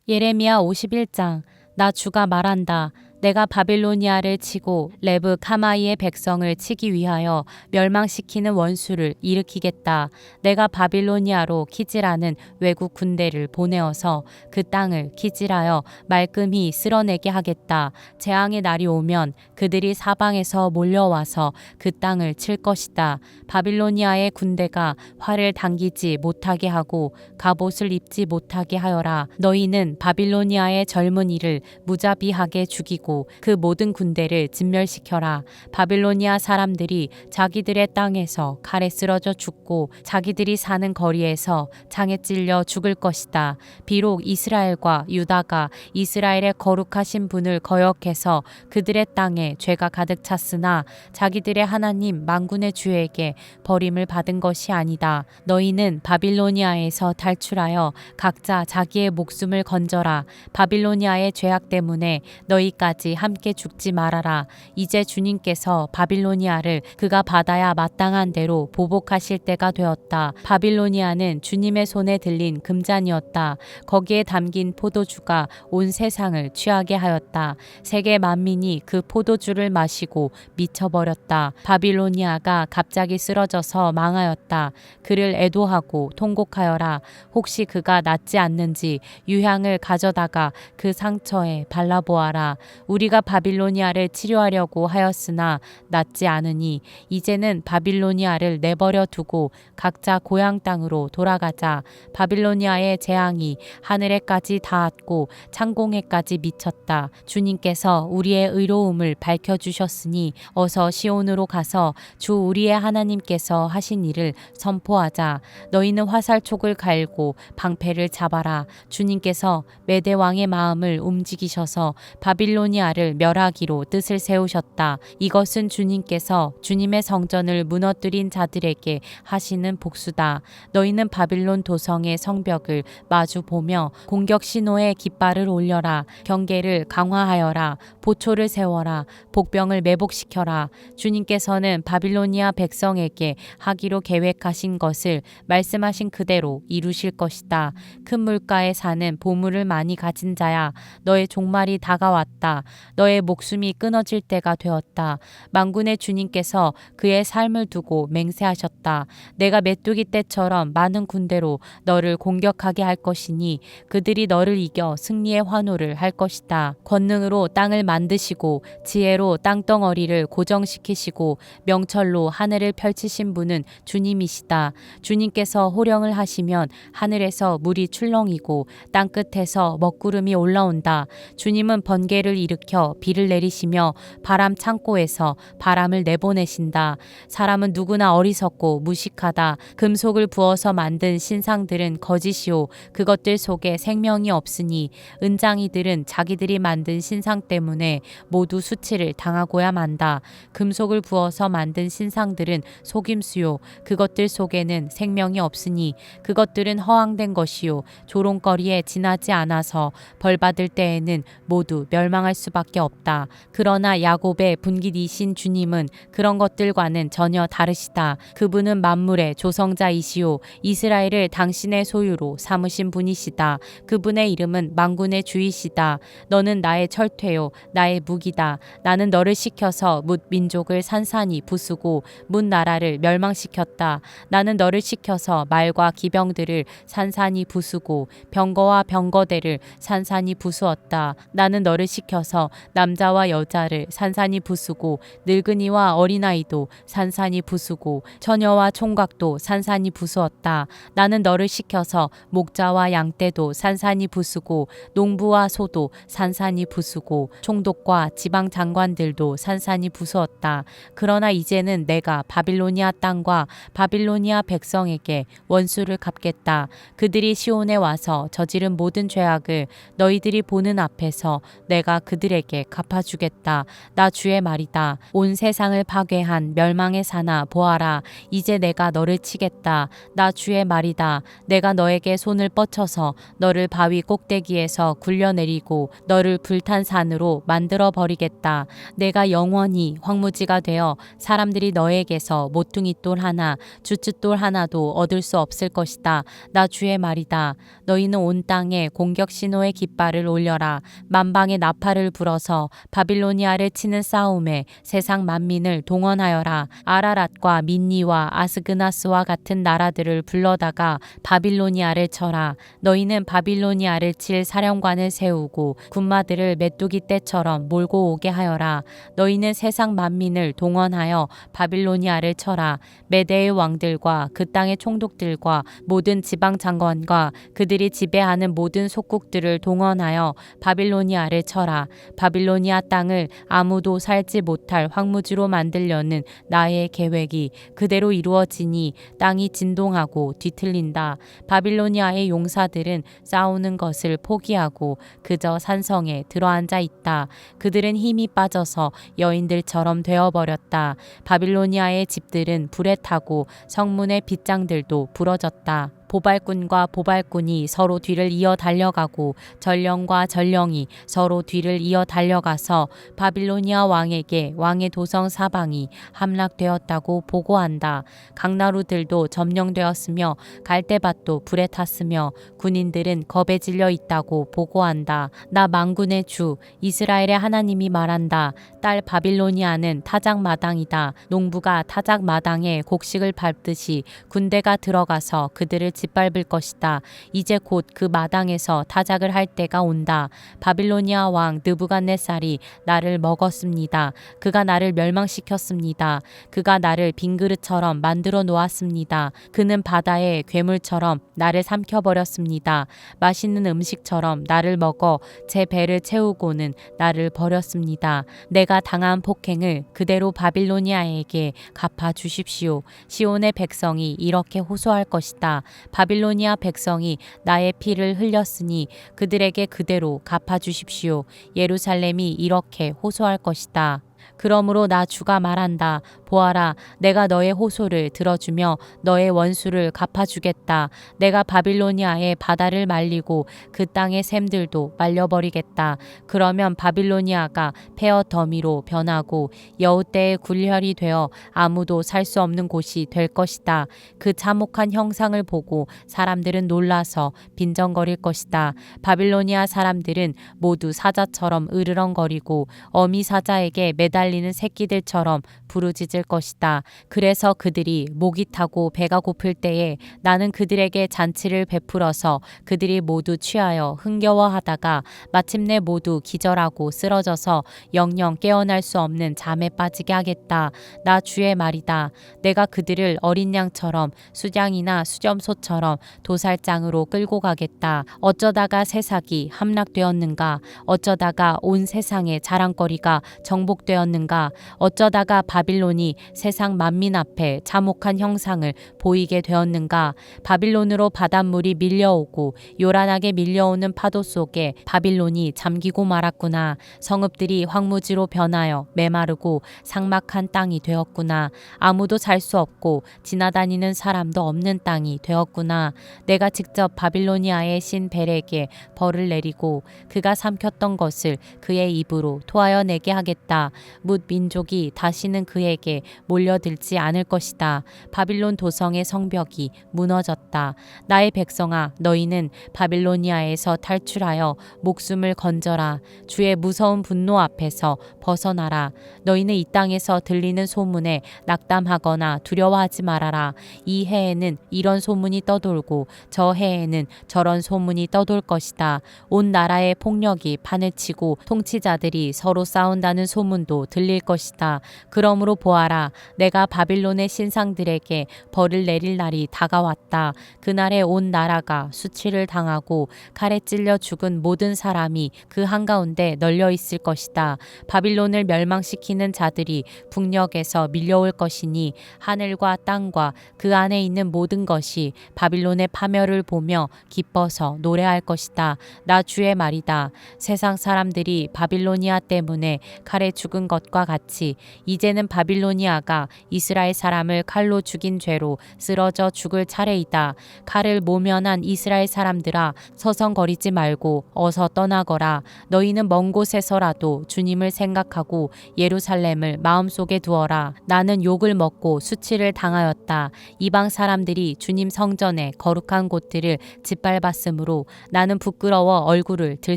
예레미야 51장. 나 주가 말한다. 내가 바빌로니아를 치고 레브 카마이의 백성을 치기 위하여 멸망시키는 원수를 일으키겠다. 내가 바빌로니아로 키질하는 외국 군대를 보내어서 그 땅을 키질하여 말끔히 쓸어내게 하겠다. 재앙의 날이 오면 그들이 사방에서 몰려와서 그 땅을 칠 것이다. 바빌로니아의 군대가 활을 당기지 못하게 하고 갑옷을 입지 못하게 하여라. 너희는 바빌로니아의 젊은이를 무자비하게 죽이고 그 모든 군대를 진멸시켜라. 바빌로니아 사람들이 자기들의 땅에서 칼에 쓰러져 죽고 자기들이 사는 거리에서 창에 찔려 죽을 것이다. 비록 이스라엘과 유다가 이스라엘의 거룩하신 분을 거역해서 그들의 땅에 죄가 가득 찼으나 자기들의 하나님 만군의 주에게 버림을 받은 것이 아니다. 너희는 바빌로니아에서 탈출하여 각자 자기의 목숨을 건져라. 바빌로니아의 죄악 때문에 너희까지 함께 죽지 말아라. 이제 주님께서 바빌로니아를 그가 받아야 마땅한 대로 보복하실 때가 되었다. 바빌로니아는 주님의 손에 들린 금잔이었다. 거기에 담긴 포도주가 온 세상을 취하게 하였다. 세계 만민이 그 포도주를 마시고 미쳐버렸다. 바빌로니아가 갑자기 쓰러져서 망하였다. 그를 애도하고 통곡하여라. 혹시 그가 낫지 않는지 유향을 가져다가 그 상처에 발라보아라. 우리가 바빌로니아를 치료하려고 하였으나 낫지 않으니 이제는 바빌로니아를 내버려 두고 각자 고향 땅으로 돌아가자. 바빌로니아의 재앙이 하늘에까지 닿았고 창공에까지 미쳤다. 주님께서 우리의 의로움을 밝혀주셨으니 어서 시온으로 가서 주 우리의 하나님께서 하신 일을 선포하자. 너희는 화살촉을 갈고 방패를 잡아라. 주님께서 메대 왕의 마음을 움직이셔서 바빌로니아를 멸하기로 뜻을 세우셨다. 이것은 주님께서 주님의 성전을 무너뜨린 자들에게 하시는 복수다. 너희는 바빌론 도성의 성벽을 마주 보며 공격 신호의 깃발을 올려라. 경계를 강화하여라. 보초를 세워라. 복병을 매복시켜라. 주님께서는 바빌로니아 백성에게 하기로 계획하신 것을 말씀하신 그대로 이루실 것이다. 큰 물가에 사는 보물을 많이 가진 자야, 너의 종말이 다가왔다. 너의 목숨이 끊어질 때가 되었다. 만군의 주님께서 그의 삶을 두고 맹세하셨다. 내가 메뚜기 떼처럼 많은 군대로 너를 공격하게 할 것이니 그들이 너를 이겨 승리의 환호를 할 것이다. 권능으로 땅을 만드시고 지혜로 땅덩어리를 고정시키시고 명철로 하늘을 펼치신 분은 주님이시다. 주님께서 호령을 하시면 하늘에서 물이 출렁이고 땅끝에서 먹구름이 올라온다. 주님은 번개를 일으켜 비를 내리시며 바람 창고에서 바람을 내보내신다. 사람은 누구나 어리석고 무식하다. 금속을 부어서 만든 신상들은 거짓이요 그것들 속에 생명이 없으니 은장이들은 자기들이 만든 신상 때문에 모두 수치를 당하고야 만다. 금속을 부어서 만든 신상들은 속임수요 그것들 속에는 생명이 없으니 그것들은 허황된 것이요 조롱거리에 지나지 않아서 벌받을 때에는 모두 멸망할 수밖에 없다. 그러나 야곱의 분깃이신 주님은 그런 것들과는 전혀 다르시다. 그분은 만물의 조성자이시요 이스라엘을 당신의 소유로 삼으신 분이시다. 그분의 이름은 만군의 주이시다. 너는 나의 철퇴요 나의 무기다. 나는 너를 시켜서 뭇 민족을 산산이 부수고 뭇 나라를 멸망시켰다. 나는 너를 시켜서 말과 기병들을 산산이 부수고 병거와 병거대를 산산이 부수었다. 나는 너를 시켜서 남자와 여자를 산산이 부수고 늙은이와 어린아이도 산산이 부수고 처녀와 총각도 산산이 부수었다. 나는 너를 시켜서 목자와 양떼도 산산이 부수고 농부와 소도 산산이 부수고 총독과 지방 장관들도 산산이 부수었다. 그러나 이제는 내가 바빌로니아 땅과 바빌로니아 백성에게 원수를 갚겠다. 그들이 시온에 와서 저지른 모든 죄악을 너희들이 보는 앞에서 내가 그들 그들에게 갚아주겠다. 나 주의 말이다. 온 세상을 파괴한 멸망의 산아 보아라. 이제 내가 너를 치겠다. 나 주의 말이다. 내가 너에게 손을 뻗쳐서 너를 바위 꼭대기에서 굴려내리고 너를 불탄 산으로 만들어 버리겠다. 내가 영원히 황무지가 되어 사람들이 너에게서 모퉁이 돌 하나 주춧돌 하나도 얻을 수 없을 것이다. 나 주의 말이다. 너희는 온 땅에 공격 신호의 깃발을 올려라. 만방의 나팔을 불어서 바빌로니아를 치는 싸움에 세상 만민을 동원하여라. 아라랏과 민니와 아스그나스와 같은 나라들을 불러다가 바빌로니아를 쳐라. 너희는 바빌로니아를 칠 사령관을 세우고 군마들을 메뚜기 떼처럼 몰고 오게 하여라. 너희는 세상 만민을 동원하여 바빌로니아를 쳐라. 메대의 왕들과 그 땅의 총독들과 모든 지방 장관과 그들이 지배하는 모든 속국들을 동원하여 바빌로니아를 쳐라. 바빌로니아 땅을 아무도 살지 못할 황무지로 만들려는 나의 계획이 그대로 이루어지니 땅이 진동하고 뒤틀린다. 바빌로니아의 용사들은 싸우는 것을 포기하고 그저 산성에 들어앉아 있다. 그들은 힘이 빠져서 여인들처럼 되어버렸다. 바빌로니아의 집들은 불에 타고 성문의 빗장들도 부러졌다. 보발꾼과 보발꾼이 서로 뒤를 이어 달려가고 전령과 전령이 서로 뒤를 이어 달려가서 바빌로니아 왕에게 왕의 도성 사방이 함락되었다고 보고한다. 강나루들도 점령되었으며 갈대밭도 불에 탔으며 군인들은 겁에 질려 있다고 보고한다. 나 만군의 주 이스라엘의 하나님이 말한다. 딸 바빌로니아는 타작마당이다. 농부가 타작마당에 곡식을 밟듯이 군대가 들어가서 그들을 짓밟을 것이다. 이제 곧 그 마당에서 타작을 할 때가 온다. 바빌로니아 왕 느부갓네살이 나를 먹었습니다. 그가 나를 멸망시켰습니다. 그가 나를 빈 그릇처럼 만들어 놓았습니다. 그는 바다의 괴물처럼 나를 삼켜버렸습니다. 맛있는 음식처럼 나를 먹어 제 배를 채우고는 나를 버렸습니다. 내가 당한 폭행을 그대로 바빌로니아에게 갚아 주십시오. 시온의 백성이 이렇게 호소할 것이다. 바빌로니아 백성이 나의 피를 흘렸으니 그들에게 그대로 갚아 주십시오. 예루살렘이 이렇게 호소할 것이다. 그러므로 나 주가 말한다. 보아라, 내가 너의 호소를 들어주며 너의 원수를 갚아주겠다. 내가 바빌로니아의 바다를 말리고 그 땅의 샘들도 말려버리겠다. 그러면 바빌로니아가 폐허 더미로 변하고 여우떼의 굴혈이 되어 아무도 살 수 없는 곳이 될 것이다. 그 참혹한 형상을 보고 사람들은 놀라서 빈정거릴 것이다. 바빌로니아 사람들은 모두 사자처럼 으르렁거리고 어미 사자에게 매달리는 새끼들처럼 부르짖을 것이다. 그래서 그들이 목이 타고 배가 고플 때에 나는 그들에게 잔치를 베풀어서 그들이 모두 취하여 흥겨워하다가 마침내 모두 기절하고 쓰러져서 영영 깨어날 수 없는 잠에 빠지게 하겠다. 나 주의 말이다. 내가 그들을 어린 양처럼 수장이나 수점소처럼 도살장으로 끌고 가겠다. 어쩌다가 세상이 함락되었는가? 어쩌다가 온 세상의 자랑거리가 정복되었는가? 어쩌다가 바빌론이 세상 만민 앞에 참혹한 형상을 보이게 되었는가? 바빌론으로 바닷물이 밀려오고 요란하게 밀려오는 파도 속에 바빌론이 잠기고 말았구나. 성읍들이 황무지로 변하여 메마르고 삭막한 땅이 되었구나. 아무도 살 수 없고 지나다니는 사람도 없는 땅이 되었구나. 내가 직접 바빌로니아의 신 벨에게 벌을 내리고 그가 삼켰던 것을 그의 입으로 토하여 내게 하겠다. 뭇 민족이 다시는 그에게 몰려들지 않을 것이다. 바빌론 도성의 성벽이 무너졌다. 나의 백성아, 너희는 바빌로니아에서 탈출하여 목숨을 건져라. 주의 무서운 분노 앞에서 벗어나라. 너희는 이 땅에서 들리는 소문에 낙담하거나 두려워하지 말아라. 이 해에는 이런 소문이 떠돌고 저 해에는 저런 소문이 떠돌 것이다. 온 나라의 폭력이 판을 치고 통치자들이 서로 싸운다는 소문도 들릴 것이다. 그러므로 보아라. 보아라, 내가 바빌론의 신상들에게 벌을 내릴 날이 다가왔다. 그날에 온 나라가 수치를 당하고 칼에 찔려 죽은 모든 사람이 그 한가운데 널려 있을 것이다. 바빌론을 멸망시키는 자들이 북녘에서 밀려올 것이니 하늘과 땅과 그 안에 있는 모든 것이 바빌론의 파멸을 보며 기뻐서 노래할 것이다. 나 주의 말이다. 세상 사람들이 바빌로니아 때문에 칼에 죽은 것과 같이 이제는 바빌로니아가 이스라엘 사람을 칼로 죽인 죄로 쓰러져 죽을 차례이다. 칼을 모면한 이스라엘 사람들아, 서성거리지 말고 어서 떠나거라. 너희는 먼 곳에서라도 주님을 생각하고 예루살렘을 마음속에 두어라. 나는 욕을 먹고 수치를 당하였다. 이방 사람들이 주님 성전의 거룩한 곳들을 짓밟았으므로 나는 부끄러워 얼굴을 들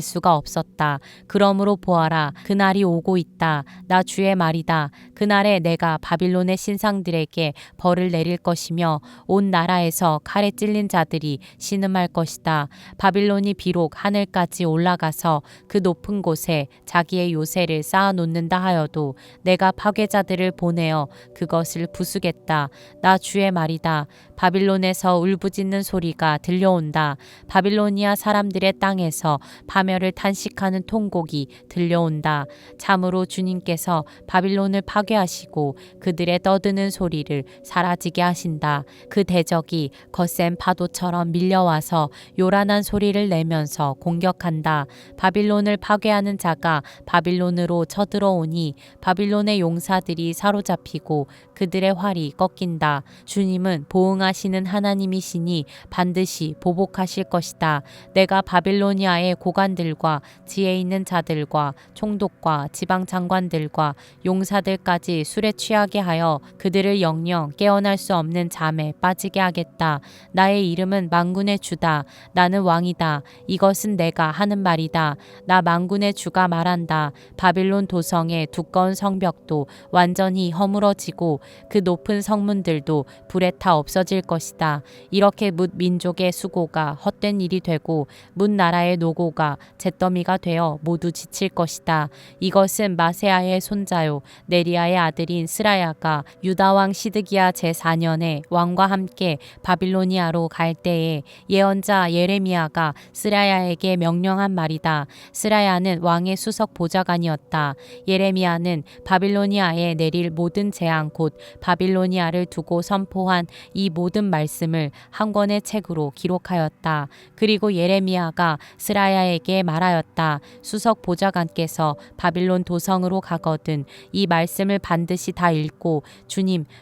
수가 없었다. 그러므로 보아라, 그날이 오고 있다. 나 주의 말이다. 그날에 내가 바빌론의 신상들에게 벌을 내릴 것이며 온 나라에서 칼에 찔린 자들이 신음할 것이다. 바빌론이 비록 하늘까지 올라가서 그 높은 곳에 자기의 요새를 쌓아놓는다 하여도 내가 파괴자들을 보내어 그것을 부수겠다. 나 주의 말이다. 바빌론에서 울부짖는 소리가 들려온다. 바빌로니아 사람들의 땅에서 파멸을 탄식하는 통곡이 들려온다. 참으로 주님께서 바빌론을 파괴하시고 그들의 떠드는 소리를 사라지게 하신다. 그 대적이 거센 파도처럼 밀려와서 요란한 소리를 내면서 공격한다. 바빌론을 파괴하는 자가 바빌론으로 쳐들어오니 바빌론의 용사들이 사로잡히고 그들의 활이 꺾인다. 주님은 보응하시는 하나님이시니 반드시 보복하실 것이다. 내가 바빌로니아의 고관들과 지혜 있는 자들과 총독과 지방 장관들과 용사들까지 술에 취하게 하여 그들을 영영 깨어날 수 없는 잠에 빠지게 하겠다. 나의 이름은 만군의 주다. 나는 왕이다. 이것은 내가 하는 말이다. 나 만군의 주가 말한다. 바빌론 도성의 두꺼운 성벽도 완전히 허물어지고 그 높은 성문들도 불에 타 없어질 것이다. 이렇게 뭇 민족의 수고가 헛된 일이 되고 뭇 나라의 노고가 잿더미가 되어 모두 지칠 것이다. 이것은 마세아의 손자요 네리아의 아들인 스라야가 유다 왕 시드기야 제4년에 왕과 함께 바빌로니아로 갈 때에 예언자 예레미야가 스라야에게 명령한 말이다. 스라야는 왕의 수석 보좌관이었다. 예레미야는 바빌로니아에 내릴 모든 재앙 곧 바빌로니아를 두고 선포한 이 모든 말씀을 한 권의 책으로 기록하였다. 그리고 예레미야가 스라야에게 말하였다. 수석 보좌관께서 바빌론 도성으로 가거든 이 말씀을 반드시 다 읽고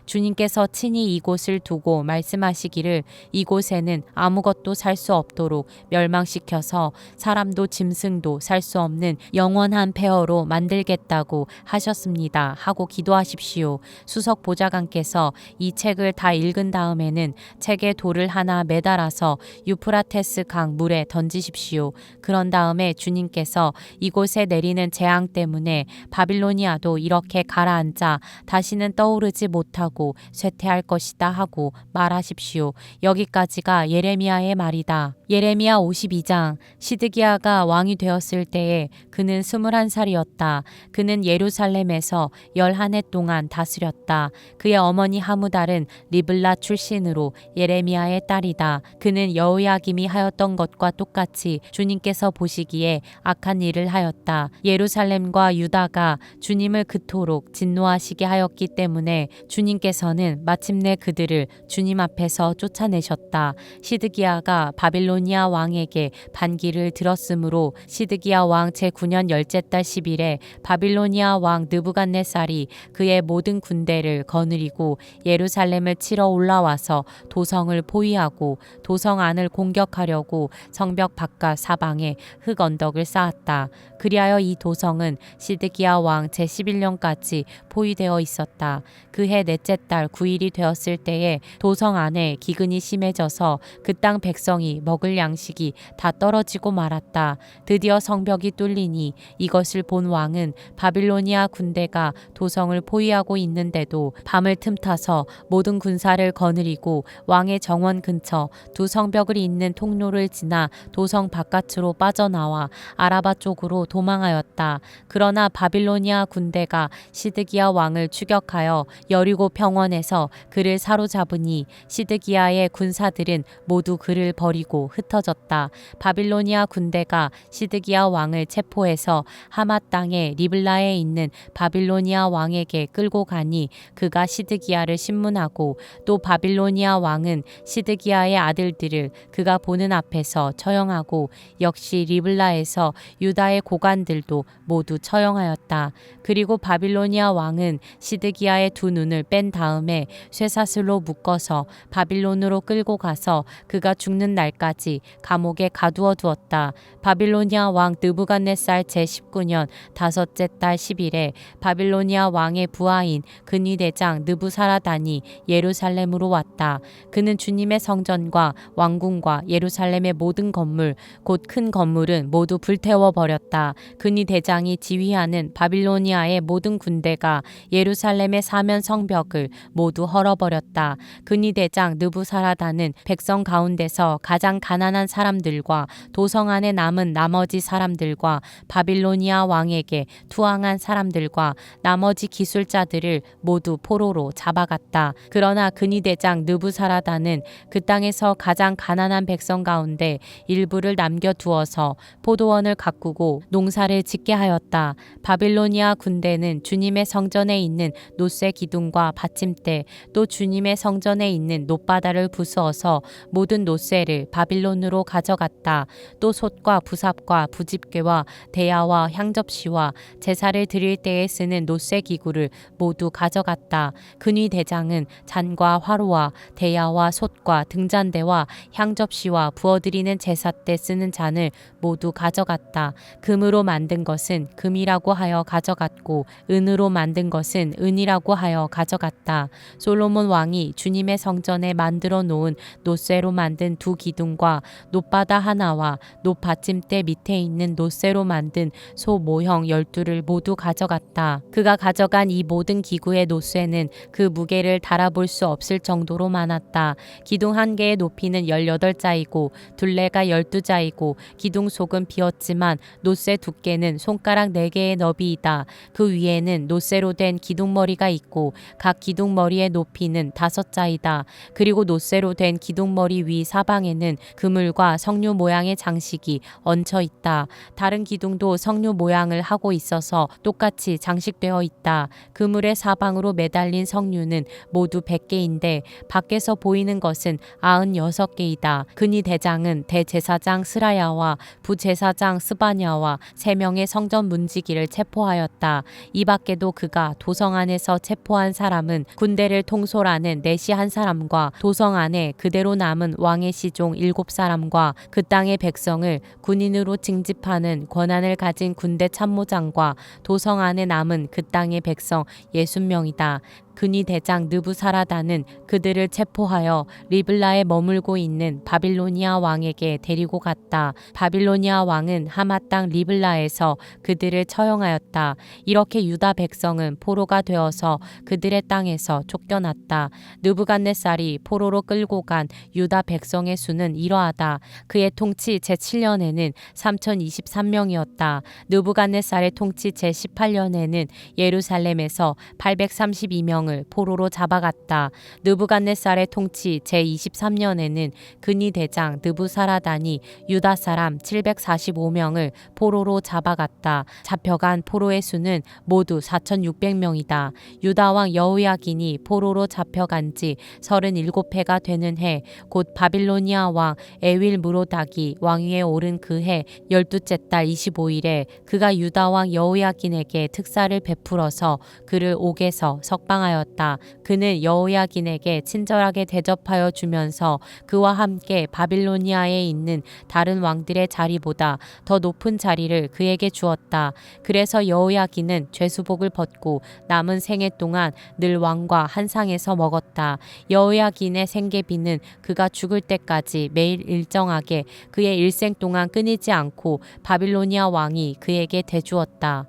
주님께서 친히 이곳을 두고 말씀하시기를 이곳에는 아무것도 살 수 없도록 멸망시켜서 사람도 짐승도 살 수 없는 영원한 폐허로 만들겠다고 하셨습니다. 하고 기도하십시오. 수석 보좌관께서 이 책을 다 읽은 다음에는 책에 돌을 하나 매달아서 유프라테스 강 물에 던지십시오. 그런 다음에 주님께서 이곳에 내리는 재앙 때문에 바빌로니아도 이렇게 가라앉아 다시는 떠오르지 못하고 쇠퇴할 것이다 하고 말하십시오. 여기까지가 예레미야의 말이다. 예레미야 52장. 시드기야가 왕이 되었을 때에 그는 21살이었다. 그는 예루살렘에서 11해 동안 다스렸다. 그의 어머니 하무달은 리블라 출신으로 예레미야의 딸이다. 그는 여호야김이 하였던 것과 똑같이 주님께서 보시기에 악한 일을 하였다. 예루살렘과 유다가 주님을 그토록 진노하시게 하였기 때문에 주님께서는 마침내 그들을 주님 앞에서 쫓아내셨다. 시드기야가 바빌로니아 왕에게 반기를 들었으므로 시드기야 왕 제9년 열째 달 10일에 바빌로니아 왕 느부갓네살이 그의 모든 군대를 거느리고 예루살렘을 치러 올라와서 도성을 포위하고 도성 안을 공격하려고 성벽 바깥 사방에 흙 언덕을 쌓았다. 그리하여 이 도성은 시드기야 왕 제11년까지 포위되어 있었다. 그해 넷째 달 9일이 되었을 때에 도성 안에 기근이 심해져서 그 땅 백성이 먹을 양식이 다 떨어지고 말았다. 드디어 성벽이 뚫리니 이것을 본 왕은 바빌로니아 군대가 도성을 포위하고 있는데도 밤을 틈타서 모든 군사를 거느리고 왕의 정원 근처 두 성벽을 잇는 통로를 지나 도성 바깥으로 빠져나와 아라바 쪽으로 도망하였다. 그러나 바빌로니아 군대가 시드기야 왕을 추격하여 여리고 평원에서 그를 사로잡으니 시드기야의 군사들은 모두 그를 버리고 흩어졌다. 바빌로니아 군대가 시드기야 왕을 체포해서 하맛 땅의 리블라에 있는 바빌로니아 왕에게 끌고 가니 그가 시드기야를 신문하고 또 바빌로니아 왕은 시드기야의 아들들을 그가 보는 앞에서 처형하고 역시 리블라에서 유다의 고관들도 모두 처형하였다. 그리고 바빌로니아 왕은 시드기야의 두 눈을 뺀 다음에 쇠사슬로 묶어서 바빌론으로 끌고 가서 그가 죽는 날까지 감옥에 가두어 두었다. 바빌로니아 왕 느부갓네살 제19년 다섯째 달 10일에 바빌로니아 왕의 부하인 근위대장 느부사라단이 예루살렘으로 왔다. 그는 주님의 성전과 왕궁과 예루살렘의 모든 건물 곧 큰 건물은 모두 불태워 버렸다. 근위대장이 지휘하는 바빌로니아의 모든 군대가 예루살렘의 사면 성벽을 모두 헐어버렸다. 근위대장 느부사라단은 백성 가운데서 가장 가난한 사람들과 도성 안에 남은 나머지 사람들과 바빌로니아 왕에게 투항한 사람들과 나머지 기술자들을 모두 포로로 잡아갔다. 그러나 근위대장 느부사라단은 그 땅에서 가장 가난한 백성 가운데 일부를 남겨두어서 포도원을 가꾸고 농사를 짓게 하였다. 바빌로니아 군대는 주님의 성전에 있는 노쇠 기둥과 받침대 또 주님의 성전에 있는 놋바다를 부수어서 모든 노쇠를 바빌론으로 가져갔다. 또 솥과 부삽과 부집게와 대야와 향접시와 제사를 드릴 때에 쓰는 노쇠 기구를 모두 가져갔다. 근위대장은 잔과 화로와 대야와 솥과 등잔대와 향접시와 부어드리는 제사 때 쓰는 잔을 모두 가져갔다. 금으로 만든 것은 금이라고 하여 가져갔고 은으로 만든 것은 은이라고 하여 가져갔다. 솔로몬 왕이 주님의 성전에 만들어 놓은 노쇠로 만든 두 기둥과 놋바다 하나와 놋받침대 밑에 있는 노쇠로 만든 소 모형 12를 모두 가져갔다. 그가 가져간 이 모든 기구의 노쇠는 그 무게를 달아볼 수 없을 정도로 많았다. 기둥 한 개의 높이는 18자이고 둘레가 12자이고 기둥 속은 비었지만 노쇠 두께는 손가락 4개의 너비이다. 그 위에는 노쇠로 된 기둥머리가 있고 각 기둥머리의 높이는 5자이다. 그리고 노쇠로 된 기둥머리 위 사방에는 그물과 석류 모양의 장식이 얹혀 있다. 다른 기둥도 석류 모양을 하고 있어서 똑같이 장식되어 있다. 그물의 사방으로 매달린 석류는 모두 100개인데 밖에서 보이는 것은 96개이다. 근위대장은 대제사장 스라야와 부제사장 스바냐와 3명의 성전 문지기를 체포하였다. 이 밖에도 그가 도성 안에서 체포한 사람은 군대를 통솔하는 내시 한 사람과 도성 안에 그대로 남은 왕의 시종 7사람과 그 땅의 백성을 군인으로 징집하는 권한을 가진 군대 참모장과 도성 안에 남은 그 땅의 백성 60명이다. 근위대장 느부사라단은 그들을 체포하여 리블라에 머물고 있는 바빌로니아 왕에게 데리고 갔다. 바빌로니아 왕은 하맛 땅 리블라에서 그들을 처형하였다. 이렇게 유다 백성은 포로가 되어서 그들의 땅에서 쫓겨났다. 느부갓네살이 포로로 끌고 간 유다 백성의 수는 이러하다. 그의 통치 제7년에는 3023명이었다. 느부갓네살의 통치 제18년에는 예루살렘에서 832명을 포로로 잡아갔다. 느부갓네살의 통치 제23년에는 근위대장 느부사라단이 유다 사람 745명을 포로로 잡아갔다. 잡혀간 포로의 수는 모두 4600명이다. 유다 왕 여호야긴이 포로로 잡혀간 지 37해가 되는 해, 곧 바빌로니아 왕 에윌 무로닥이 왕위에 오른 그 해 12째 달 25일에 그가 유다 왕 여호야긴에게 특사를 베풀어서 그를 옥에서 석방하였다. 그는 여호야긴에게 친절하게 대접하여 주면서 그와 함께 바빌로니아에 있는 다른 왕들의 자리보다 더 높은 자리를 그에게 주었다. 그래서 여호야긴은 죄수복을 벗고 남은 생애 동안 늘 왕과 한 상에서 먹었다. 여호야긴의 생계비는 그가 죽을 때까지 매일 일정하게 그의 일생 동안 끊이지 않고 바빌로니아 왕이 그에게 대주었다.